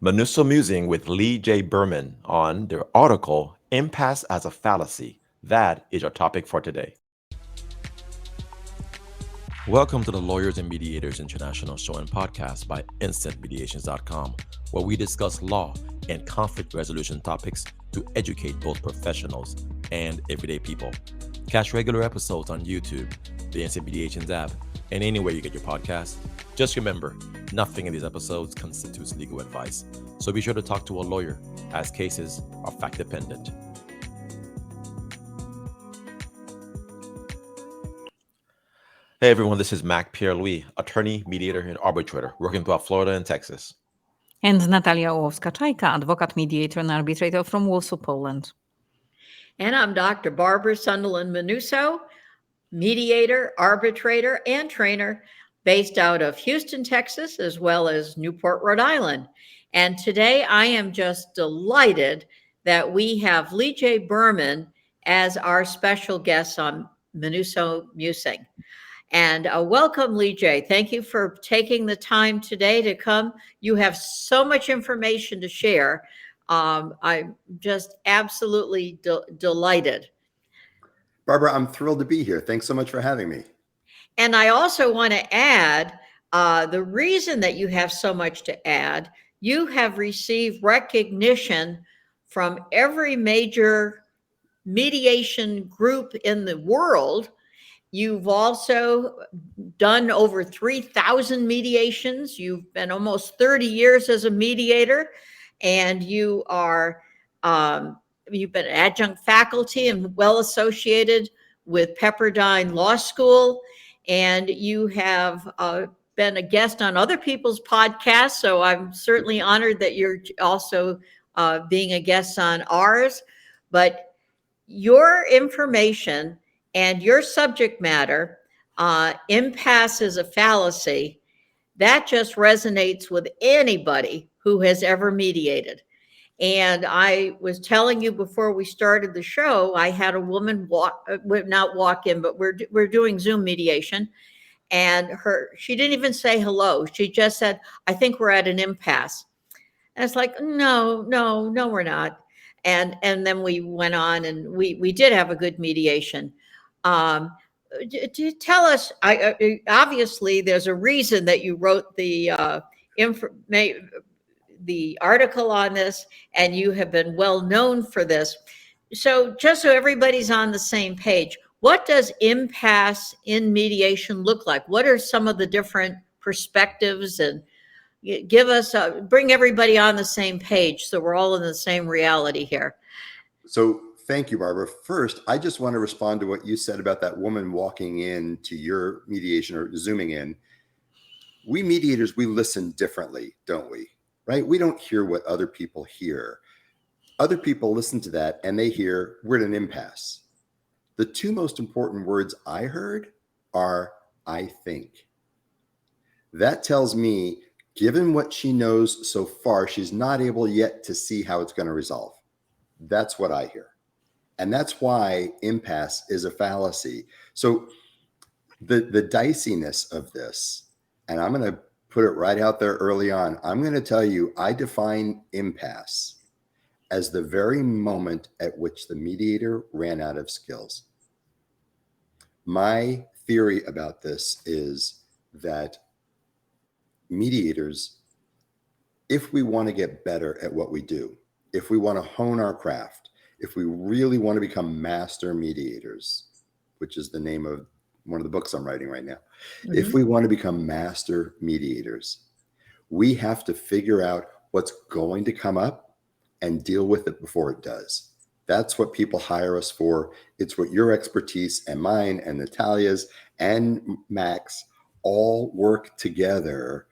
Manousso Musing with Lee J. Berman on their article, Impasse as a Fallacy. That is our topic for today. Welcome to the Lawyers and Mediators International Show and Podcast by InstantMediations.com, where we discuss law and conflict resolution topics to educate both professionals and everyday people. Catch regular episodes on YouTube, the Instant Mediations app, and anywhere you get your podcasts. Just remember, nothing in these episodes constitutes legal advice, so be sure to talk to a lawyer, as cases are fact-dependent. Hey everyone, this is Mac Pierre-Louis, attorney, mediator, and arbitrator, working throughout Florida and Texas. And Natalia Ołowska-Czajka, advocate, mediator, and arbitrator from Warsaw, Poland. And I'm Dr. Barbara Sunderland Manousso, mediator, arbitrator, and trainer based out of Houston, Texas, as well as Newport, Rhode Island. And today I am just delighted that we have Lee J. Berman as our special guest on Manousso Musing. And welcome, Lee J. Thank you for taking the time today to come. You have so much information to share. I'm just absolutely delighted. Barbara, I'm thrilled to be here. Thanks so much for having me. And I also want to add the reason that you have so much to add, you have received recognition from every major mediation group in the world. You've also done over 3,000 mediations. You've been almost 30 years as a mediator, and you are you've been adjunct faculty and well associated with Pepperdine Law School, and you have been a guest on other people's podcasts. So I'm certainly honored that you're also being a guest on ours. But your information and your subject matter, impasse is a fallacy, that just resonates with anybody who has ever mediated. And I was telling you before we started the show, I had a woman not walk in, but we're doing Zoom mediation. And she didn't even say hello. She just said, I think we're at an impasse. And it's like, no, we're not. And then we went on and we did have a good mediation. Tell us, obviously there's a reason that you wrote the article on this, and you have been well known for this. So just so everybody's on the same page, what does impasse in mediation look like? What are some of the different perspectives? And give us, bring everybody on the same page so we're all in the same reality here. So thank you, Barbara. First, I just want to respond to what you said about that woman walking in to your mediation or zooming in. We mediators, we listen differently, don't we? Right? We don't hear what other people hear. Other people listen to that and they hear we're at an impasse. The two most important words I heard are, I think. That tells me, given what she knows so far, she's not able yet to see how it's going to resolve. That's what I hear. And that's why impasse is a fallacy. So the diciness of this, and I'm going to put it right out there early on. I'm going to tell you, I define impasse as the very moment at which the mediator ran out of skills. My theory about this is that mediators, if we want to get better at what we do, if we want to hone our craft, if we really want to become master mediators, which is the name of one of the books I'm writing right now, if we want to become master mediators, we have to figure out what's going to come up and deal with it before it does. That's what people hire us for. It's what your expertise and mine and Natalia's and Mac's all work together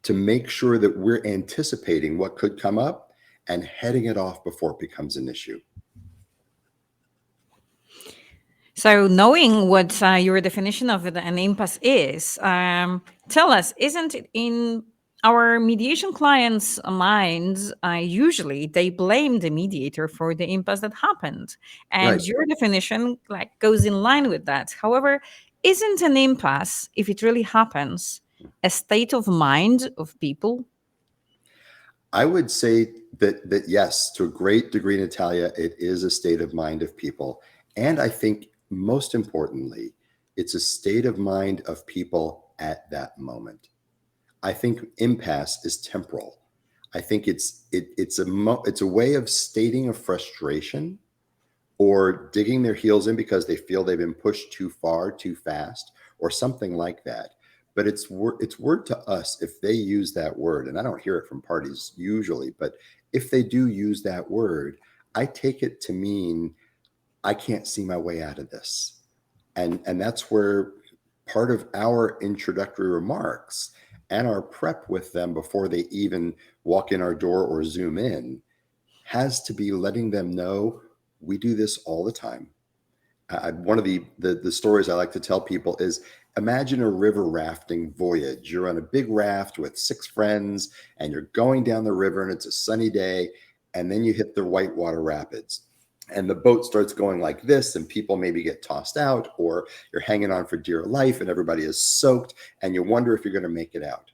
to make sure that we're anticipating what could come up and heading it off before it becomes an issue. So knowing what your definition of an impasse is, tell us, isn't it in our mediation clients' minds, usually they blame the mediator for the impasse that happened. And Right. your definition goes in line with that. However, isn't an impasse, if it really happens, a state of mind of people? I would say that yes, to a great degree, Natalia, it is a state of mind of people. And I think most importantly, it's a state of mind of people at that moment. I think impasse is temporal. I think it's a way of stating a frustration or digging their heels in because they feel they've been pushed too far, too fast, or something like that. But it's word to us if they use that word, and I don't hear it from parties usually, but if they do use that word, I take it to mean I can't see my way out of this. And that's where part of our introductory remarks and our prep with them before they even walk in our door or zoom in has to be letting them know we do this all the time. One of the stories I like to tell people is imagine a river rafting voyage. You're on a big raft with 6 friends and you're going down the river and it's a sunny day, and then you hit the whitewater rapids and the boat starts going like this and people maybe get tossed out, or you're hanging on for dear life and everybody is soaked and you wonder if you're going to make it out.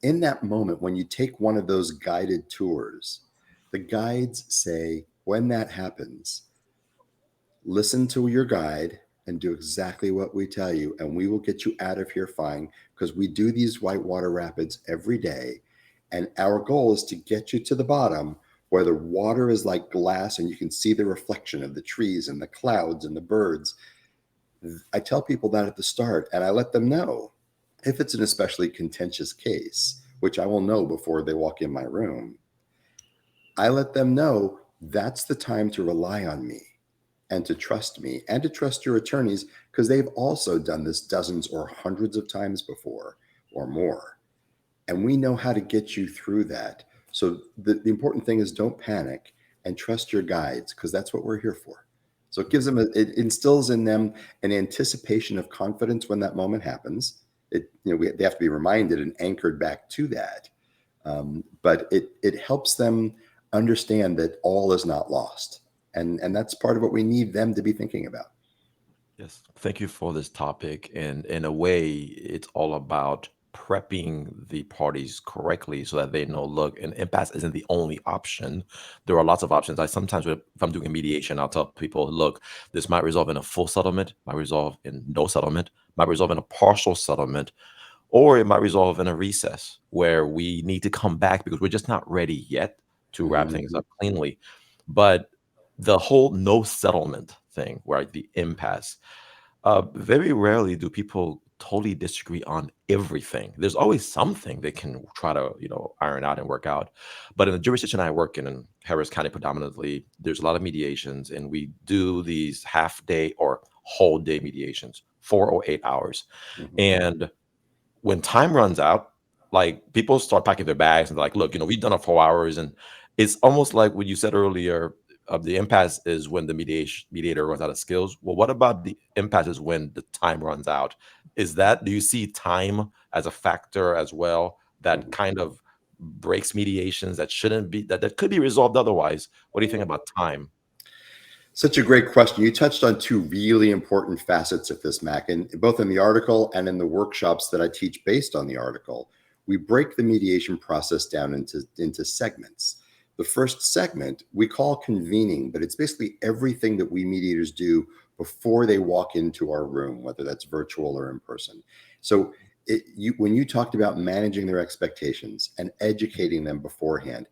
In that moment, when you take one of those guided tours, the guides say, when that happens, listen to your guide and do exactly what we tell you, and we will get you out of here fine, because we do these whitewater rapids every day. And our goal is to get you to the bottom where the water is like glass and you can see the reflection of the trees and the clouds and the birds. I tell people that at the start, and I let them know if it's an especially contentious case, which I will know before they walk in my room. I let them know that's the time to rely on me and to trust me and to trust your attorneys, because they've also done this dozens or hundreds of times before or more. And we know how to get you through that. So the important thing is don't panic and trust your guides, because that's what we're here for. So it gives them, it instills in them an anticipation of confidence when that moment happens. They have to be reminded and anchored back to that. But it helps them understand that all is not lost. And that's part of what we need them to be thinking about. Yes, thank you for this topic. And in a way, it's all about prepping the parties correctly so that they know, look, an impasse isn't the only option. There are lots of options. I sometimes, if I'm doing a mediation, I'll tell people, look, this might resolve in a full settlement, might resolve in no settlement, might resolve in a partial settlement, or it might resolve in a recess where we need to come back because we're just not ready yet to wrap things up cleanly. But the whole no settlement thing, right? The impasse. Very rarely do people totally disagree on everything. There's always something they can try to, iron out and work out. But in the jurisdiction I work in Harris County predominantly, there's a lot of mediations, and we do these half day or whole day mediations, 4 or 8 hours. And when time runs out, like people start packing their bags and they're like, look, we've done it 4 hours. And it's almost like what you said earlier, the impasse is when the mediator runs out of skills. Well, what about the impasse is when the time runs out? Do you see time as a factor as well that kind of breaks mediations that shouldn't be, that could be resolved otherwise? What do you think about time? Such a great question. You touched on 2 really important facets of this, Mac, and both in the article and in the workshops that I teach based on the article. We break the mediation process down into segments. The first segment we call convening, but it's basically everything that we mediators do before they walk into our room, whether that's virtual or in person. So when you talked about managing their expectations and educating them beforehand,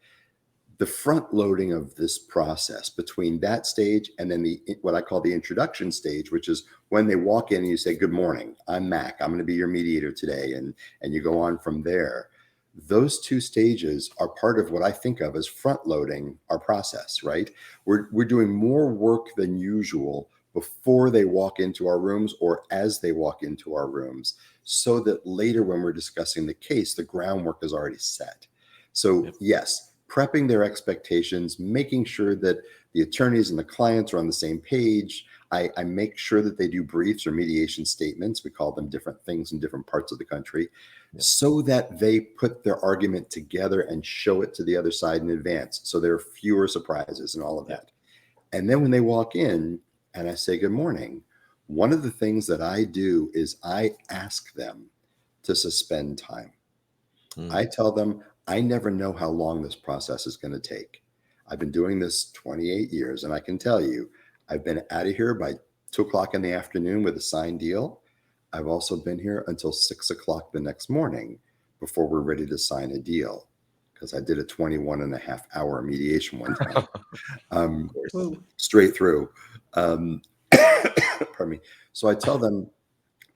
the front loading of this process between that stage and then what I call the introduction stage, which is when they walk in and you say, good morning, I'm Mac, I'm going to be your mediator today. And you go on from there. Those 2 stages are part of what I think of as front loading our process, right? We're doing more work than usual before they walk into our rooms or as they walk into our rooms, so that later when we're discussing the case, the groundwork is already set. So yes, prepping their expectations, making sure that the attorneys and the clients are on the same page. I make sure that they do briefs or mediation statements. We call them different things in different parts of the country, so that they put their argument together and show it to the other side in advance. So there are fewer surprises and all of that. And then when they walk in and I say, good morning, one of the things that I do is I ask them to suspend time. I tell them, I never know how long this process is going to take. I've been doing this 28 years, and I can tell you, I've been out of here by 2 o'clock in the afternoon with a signed deal. I've also been here until 6 o'clock the next morning before we're ready to sign a deal, because I did a 21.5 hour mediation one time, straight through. Pardon me. So I tell them,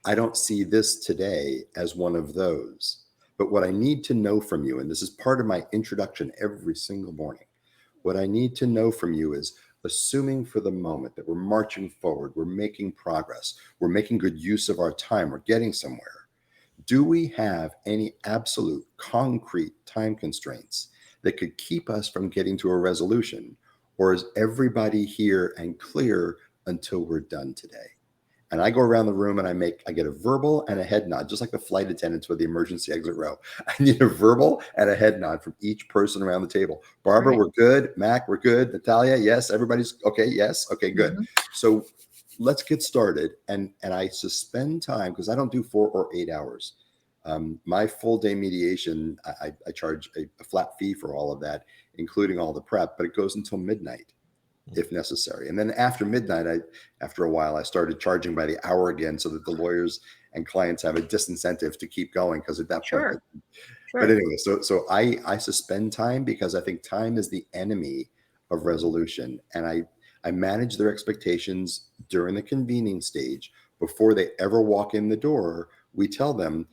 I don't see this today as one of those. But what I need to know from you, and this is part of my introduction every single morning, what I need to know from you is, assuming for the moment that we're marching forward, we're making progress, we're making good use of our time, we're getting somewhere. Do we have any absolute concrete time constraints that could keep us from getting to a resolution? Or is everybody here and clear until we're done today? And I go around the room and I get a verbal and a head nod, just like the flight attendants with the emergency exit row. I need a verbal and a head nod from each person around the table. Barbara, Right. we're good. Mac, we're good. Natalia, yes. Everybody's okay. Yes. Okay, good. Mhm. So let's get started. And I suspend time because I don't do 4 or 8 hours. My full day mediation, I charge a flat fee for all of that, including all the prep, but it goes until midnight if necessary. And then after midnight, after a while, I started charging by the hour again, so that the lawyers and clients have a disincentive to keep going, because at that Sure. point. Sure. But anyway, so I suspend time because I think time is the enemy of resolution, and I manage their expectations during the convening stage. Before they ever walk in the door, we tell them,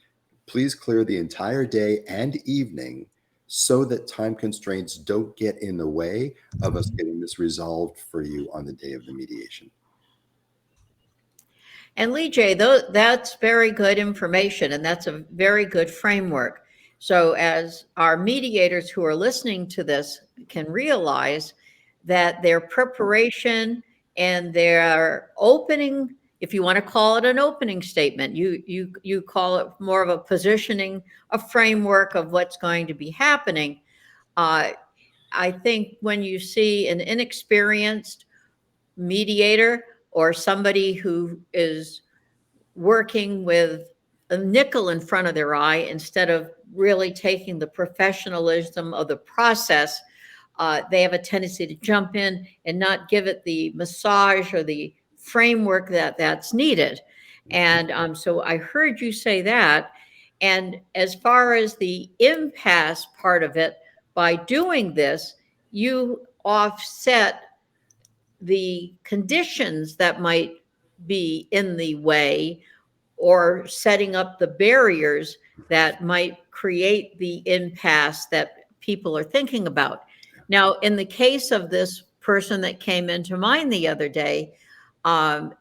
please clear the entire day and evening so that time constraints don't get in the way of us getting this resolved for you on the day of the mediation. And Lee J, that's very good information, and that's a very good framework. So, as our mediators who are listening to this can realize, that their preparation and their opening, if you want to call it an opening statement, you call it more of a positioning, a framework of what's going to be happening. I think when you see an inexperienced mediator or somebody who is working with a nickel in front of their eye instead of really taking the professionalism of the process, they have a tendency to jump in and not give it the massage or the framework that's needed. And so I heard you say that. And as far as the impasse part of it, by doing this, you offset the conditions that might be in the way, or setting up the barriers that might create the impasse that people are thinking about. Now, in the case of this person that came into mind the other day, um,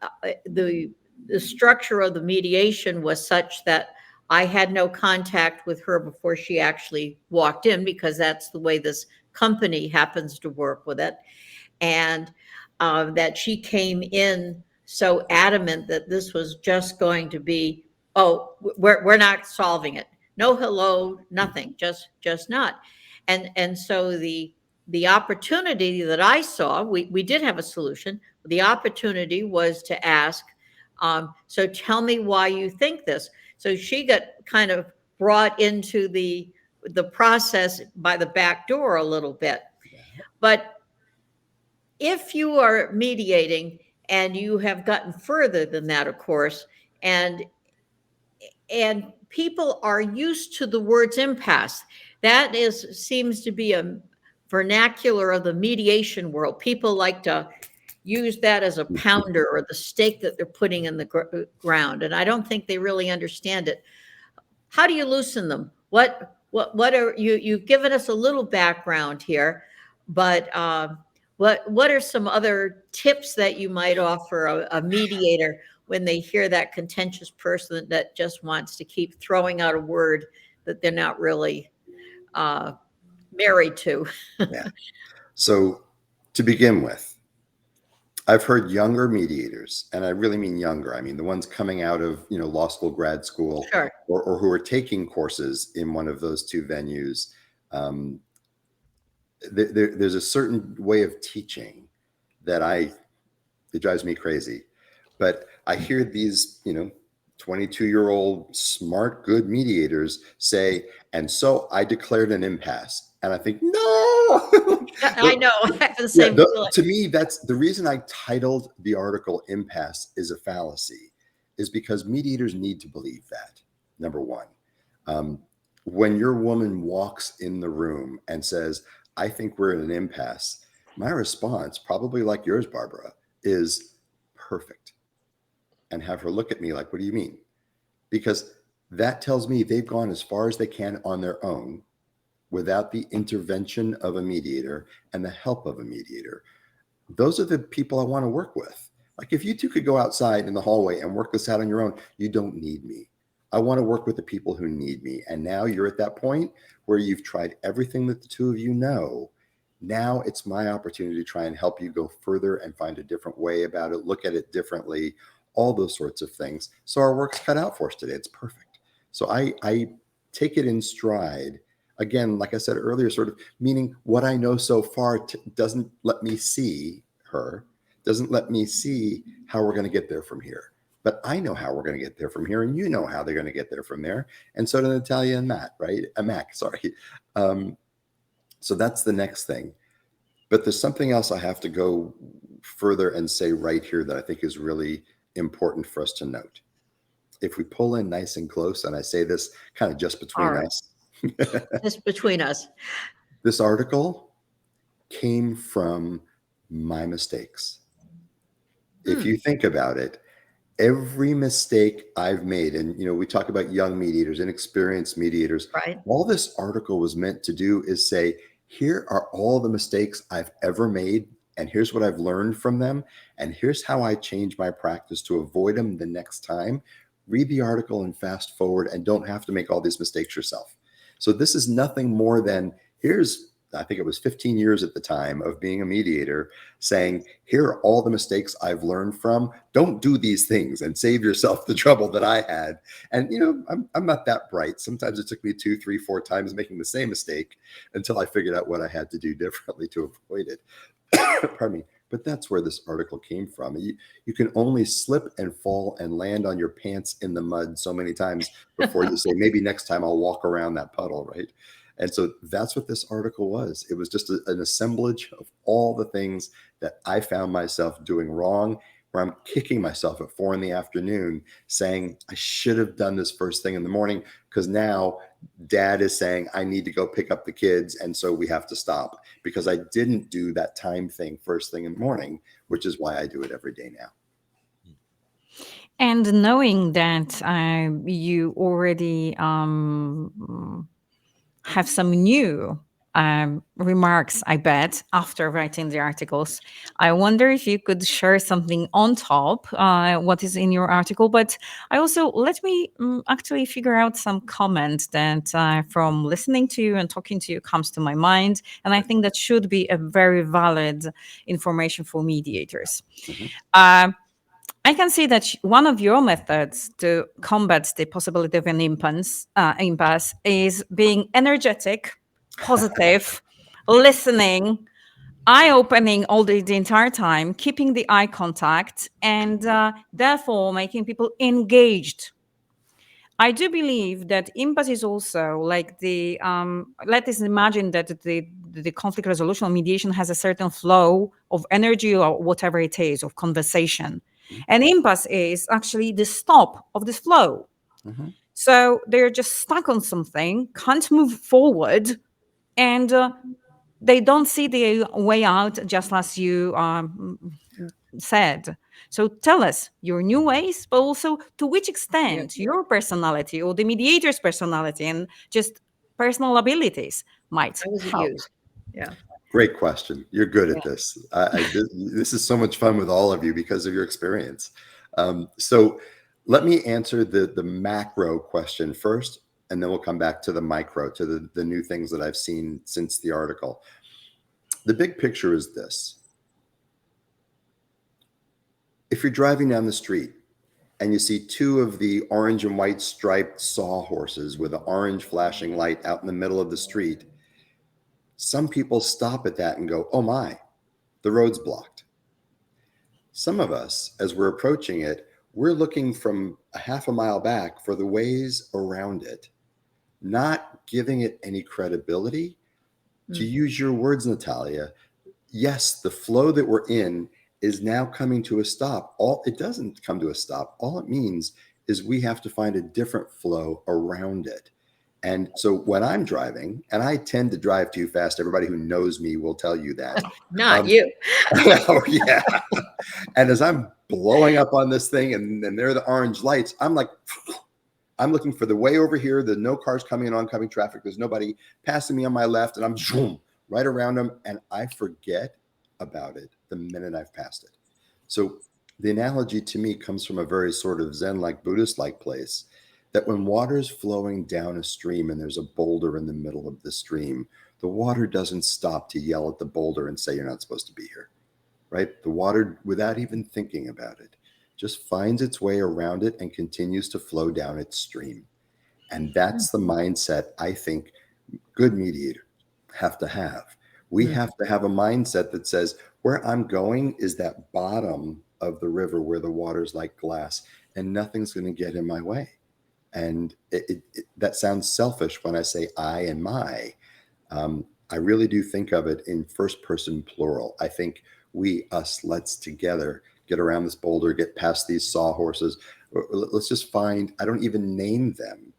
the structure of the mediation was such that I had no contact with her before she actually walked in, because that's the way this company happens to work with it. And that she came in so adamant that this was just going to be, oh, we're not solving it. No hello, nothing, just not. And so the opportunity that I saw, we did have a solution. The opportunity was to ask, so tell me why you think this. So she got kind of brought into the process by the back door a little bit. But if you are mediating and you have gotten further than that, of course, and people are used to the words impasse, that seems to be a vernacular of the mediation world. People like to use that as a pounder or the stake that they're putting in the ground, and I don't think they really understand it. How do you loosen them? What are you've given us a little background here, but what are some other tips that you might offer a mediator when they hear that contentious person that just wants to keep throwing out a word that they're not really married to? Yeah. So to begin with, I've heard younger mediators, and I really mean younger. I mean the ones coming out of law school, grad school, Sure. or who are taking courses in one of those two venues. There's a certain way of teaching that it drives me crazy. But I hear these 22-year-old smart, good mediators say, And so I declared an impasse. And I think, no. I know. I have the Yeah, same feeling. to me, that's the reason I titled the article Impasse is a Fallacy, is because mediators need to believe that, number one. When your woman walks in the room and says, I think we're in an impasse, my response, probably like yours, Barbara, is perfect. And have her look at me like, what do you mean? Because that tells me they've gone as far as they can on their own without the intervention of a mediator and the help of a mediator. Those are the people I want to work with. Like if you two could go outside in the hallway and work this out on your own, you don't need me. I want to work with the people who need me. And now you're at that point where you've tried everything that the two of you know. Now it's my opportunity to try and help you go further and find a different way about it, look at it differently, all those sorts of things. So our work's cut out for us today. It's perfect. So I take it in stride. Again, like I said earlier, sort of meaning what I know so far doesn't let me see her, doesn't let me see how we're going to get there from here. But I know how we're going to get there from here, and you know how they're going to get there from there. And so do Natalia and Matt, right? Mac, sorry. So that's the next thing. But there's something else I have to go further and say right here that I think is really important for us to note. If we pull in nice and close, and I say this kind of just between us. Just between us. This article came from my mistakes. If you think about it, every mistake I've made, and we talk about young mediators, inexperienced mediators, right? All this article was meant to do is say, here are all the mistakes I've ever made, and here's what I've learned from them, and here's how I change my practice to avoid them the next time. Read the article and fast forward, and don't have to make all these mistakes yourself. So this is nothing more than, I think it was 15 years at the time of being a mediator, saying, here are all the mistakes I've learned from. Don't do these things and save yourself the trouble that I had. And, I'm not that bright. Sometimes it took me 2, 3, 4 times making the same mistake until I figured out what I had to do differently to avoid it. Pardon me. But that's where this article came from. You can only slip and fall and land on your pants in the mud so many times before you say, maybe next time I'll walk around that puddle, right? And so that's what this article was. It was just an assemblage of all the things that I found myself doing wrong, where I'm kicking myself at 4 p.m. saying, I should have done this first thing in the morning, because now dad is saying I need to go pick up the kids. And so we have to stop because I didn't do that time thing first thing in the morning, which is why I do it every day now. And knowing that you already have some new remarks, I bet, after writing the articles, I wonder if you could share something on top, what is in your article. But I also, let me actually figure out some comment that from listening to you and talking to you comes to my mind. And I think that should be a very valid information for mediators. I can see that one of your methods to combat the possibility of an impasse is being energetic, positive, listening, eye-opening all the entire time, keeping the eye contact, and therefore making people engaged. I do believe that impasse is also like let us imagine that the conflict resolution or mediation has a certain flow of energy or whatever it is, of conversation. And impasse is actually the stop of this flow. Mm-hmm. So they're just stuck on something, can't move forward, and they don't see the way out, just as you said. So tell us your new ways, but also to which extent your personality or the mediator's personality and just personal abilities might help. Yeah. Great question. You're good at this. This is so much fun with all of you because of your experience. So let me answer the macro question first, and then we'll come back to the micro, to the new things that I've seen since the article. The big picture is this. If you're driving down the street and you see 2 of the orange and white striped sawhorses with an orange flashing light out in the middle of the street, some people stop at that and go, oh my, the road's blocked. Some of us, as we're approaching it, we're looking from a half a mile back for the ways around it. not giving it any credibility. To use your words, Natalia, yes, the flow that we're in is now coming to a stop. It doesn't come to a stop. All it means is we have to find a different flow around it. And so when I'm driving, and I tend to drive too fast, everybody who knows me will tell you that. Not you. Oh, yeah. And as I'm blowing up on this thing and there are the orange lights, I'm like, I'm looking for the way over here. There's no cars coming in oncoming traffic. There's nobody passing me on my left. And I'm zoom right around them. And I forget about it the minute I've passed it. So the analogy to me comes from a very sort of Zen-like, Buddhist-like place, that when water's flowing down a stream and there's a boulder in the middle of the stream, the water doesn't stop to yell at the boulder and say, you're not supposed to be here, right? The water, without even thinking about it, just finds its way around it and continues to flow down its stream. And that's the mindset I think good mediators have to have. We have to have a mindset that says, where I'm going is that bottom of the river where the water's like glass and nothing's going to get in my way. And that sounds selfish when I say I and my. I really do think of it in first person plural. I think we, us, let's together get around this boulder, get past these sawhorses. Let's just find, I don't even name them.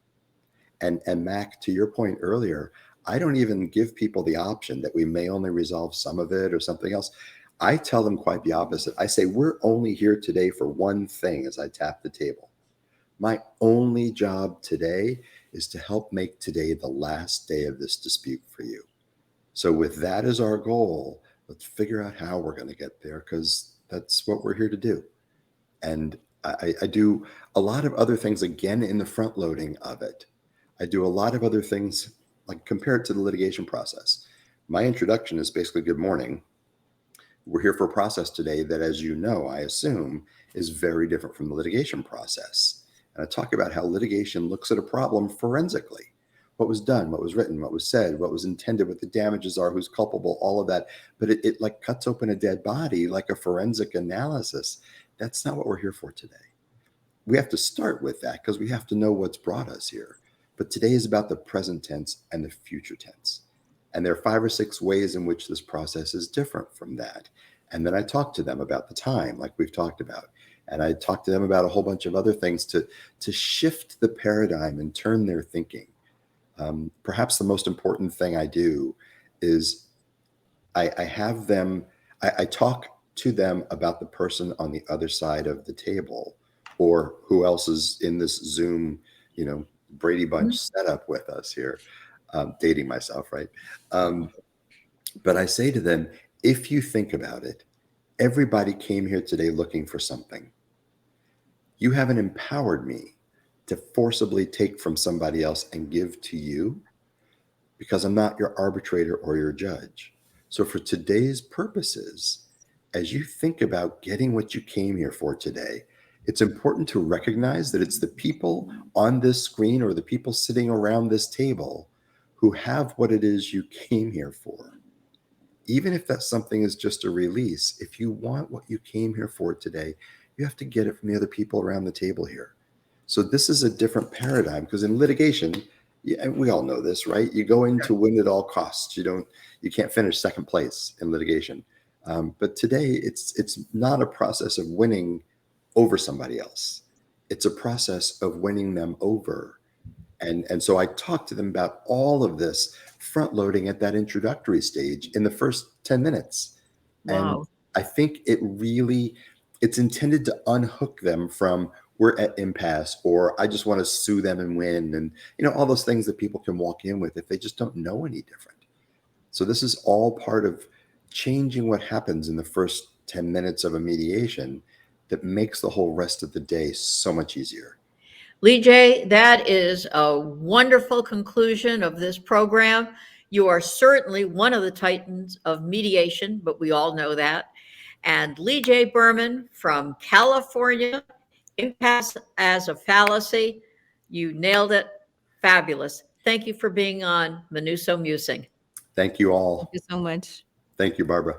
And Mac, to your point earlier, I don't even give people the option that we may only resolve some of it or something else. I tell them quite the opposite. I say, we're only here today for one thing as I tap the table. My only job today is to help make today the last day of this dispute for you. So with that as our goal, let's figure out how we're going to get there, because that's what we're here to do. And I do a lot of other things, again, in the front loading of it. I do a lot of other things, like compared to the litigation process. My introduction is basically, good morning. We're here for a process today that, as you know, I assume, is very different from the litigation process. And I talk about how litigation looks at a problem forensically. What was done, what was written, what was said, what was intended, what the damages are, who's culpable, all of that. But it like cuts open a dead body like a forensic analysis. That's not what we're here for today. We have to start with that because we have to know what's brought us here. But today is about the present tense and the future tense. And there are 5 or 6 ways in which this process is different from that. And then I talk to them about the time, like we've talked about. And I talk to them about a whole bunch of other things to shift the paradigm and turn their thinking. Perhaps the most important thing I do is I have them, I talk to them about the person on the other side of the table, or who else is in this Zoom, Brady Bunch setup with us here, dating myself, right? But I say to them, if you think about it, everybody came here today looking for something. You haven't empowered me to forcibly take from somebody else and give to you, because I'm not your arbitrator or your judge. So for today's purposes, as you think about getting what you came here for today, it's important to recognize that it's the people on this screen or the people sitting around this table who have what it is you came here for. Even if that something is just a release, if you want what you came here for today, you have to get it from the other people around the table here. So this is a different paradigm, because in litigation, we all know this, right? You go in to win at all costs. You can't finish second place in litigation. But today, it's not a process of winning over somebody else. It's a process of winning them over. And so I talk to them about all of this front loading at that introductory stage in the first 10 minutes. Wow. And I think it's intended to unhook them from, we're at impasse, or I just want to sue them and win. And, all those things that people can walk in with if they just don't know any different. So this is all part of changing what happens in the first 10 minutes of a mediation that makes the whole rest of the day so much easier. Lee J., that is a wonderful conclusion of this program. You are certainly one of the titans of mediation, but we all know that. And Lee J. Berman from California, Impasse as a Fallacy. You nailed it. Fabulous. Thank you for being on Manousso Musing. Thank you all. Thank you so much. Thank you, Barbara.